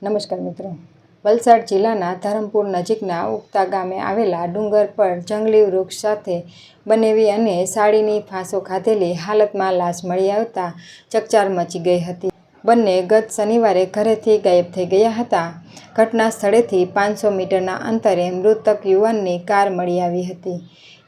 નમસ્કાર મિત્રો, વલસાડ જિલ્લાના ધરમપુર નજીકના ઉગતા ગામે આવેલા ડુંગર પર જંગલી વૃક્ષ સાથે બનેવી અને સાડીની ફાંસો ખાધેલી હાલતમાં લાશ મળી આવતા ચકચાર મચી ગઈ હતી. બંને ગત શનિવારે ઘરેથી ગાયબ થઈ ગયા હતા. ઘટના સ્થળેથી 500 મીટરના અંતરે મૃતક યુવાનની કાર મળી આવી હતી.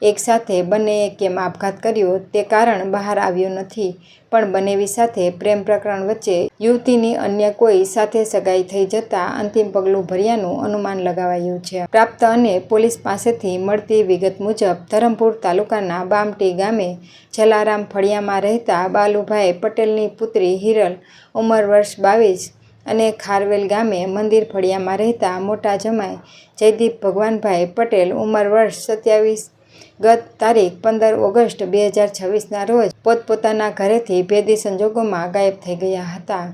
એક સાથે બંનેએ કેમ આપઘાત કર્યો તે કારણ બહાર આવ્યું નથી, પણ બનેવી સાથે પ્રેમ પ્રકરણ વચ્ચે યુવતીની અન્ય કોઈ સાથે સગાઈ થઈ જતા અંતિમ પગલું ભર્યાનું અનુમાન લગાવાયું છે. પ્રાપ્ત અને પોલીસ પાસેથી મળતી વિગત મુજબ ધરમપુર તાલુકાના બામટી ગામે જલારામ ફળિયામાં રહેતા બાલુભાઈ પટેલની પુત્રી હિરલ ઉંમર વર્ષ 22 અને ખારવેલ ગામે મંદિર ફળિયામાં રહેતા મોટા જમાઈ જયદીપ ભગવાનભાઈ પટેલ ઉંમર વર્ષ 27 ગત તારીખ 15 ઓગસ્ટ 2026ના રોજ પોતપોતાના ઘરેથી ભેદી સંજોગોમાં ગાયબ થઈ ગયા હતા.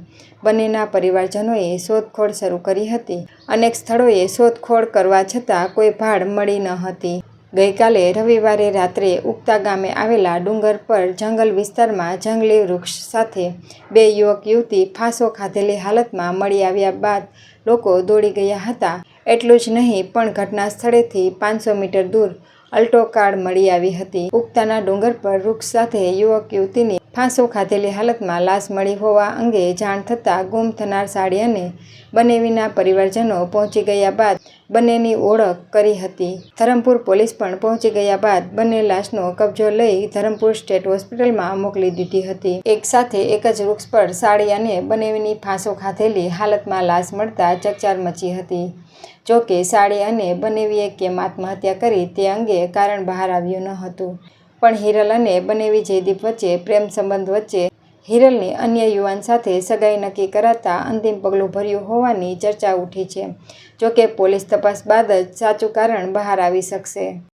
બંનેના પરિવારજનોએ શોધખોળ શરૂ કરી હતી. અનેક સ્થળોએ શોધખોળ કરવા છતાં કોઈ ભાળ મળી ન હતી. ગઈકાલે રવિવારે રાત્રે ઉગતા ગામે આવેલા ડુંગર પર જંગલ વિસ્તારમાં જંગલી વૃક્ષ સાથે બે યુવક યુવતી ફાંસો ખાધેલી હાલતમાં મળી આવ્યા બાદ લોકો દોડી ગયા હતા. એટલું જ નહીં, પણ ઘટના સ્થળેથી 500 મીટર દૂર અલ્ટો કાર મળી આવી હતી. ઉગતાના ડુંગર પર વૃક્ષ સાથે યુવક યુવતીની ફાંસો ખાધેલી હાલતમાં લાશ મળી હોવા અંગે જાણ થતાં ગુમ થનાર સાડી અને બનેવીના પરિવારજનો પહોંચી ગયા બાદ બંનેની ઓળખ કરી હતી. ધરમપુર પોલીસ પણ પહોંચી ગયા બાદ બંને લાશનો કબજો લઈ ધરમપુર સ્ટેટ હોસ્પિટલમાં મોકલી દીધી હતી. એક સાથે એક જ વૃક્ષ પર સાડી અને બનેવીની ફાંસો ખાધેલી હાલતમાં લાશ મળતા ચકચાર મચી હતી. જો કે સાડી અને બનેવીએ કેમ આત્મહત્યા કરી તે અંગે કારણ બહાર આવ્યું ન હતું, પણ હિરલ અને બનેવી જયદીપ વચ્ચે પ્રેમ સંબંધ વચ્ચે હિરલની અન્ય યુવાન સાથે સગાઈ નક્કી કરાતા અંતિમ પગલું ભર્યું હોવાની ચર્ચા ઉઠી છે. જો કે પોલીસ તપાસ બાદ જ સાચું કારણ બહાર આવી શકશે.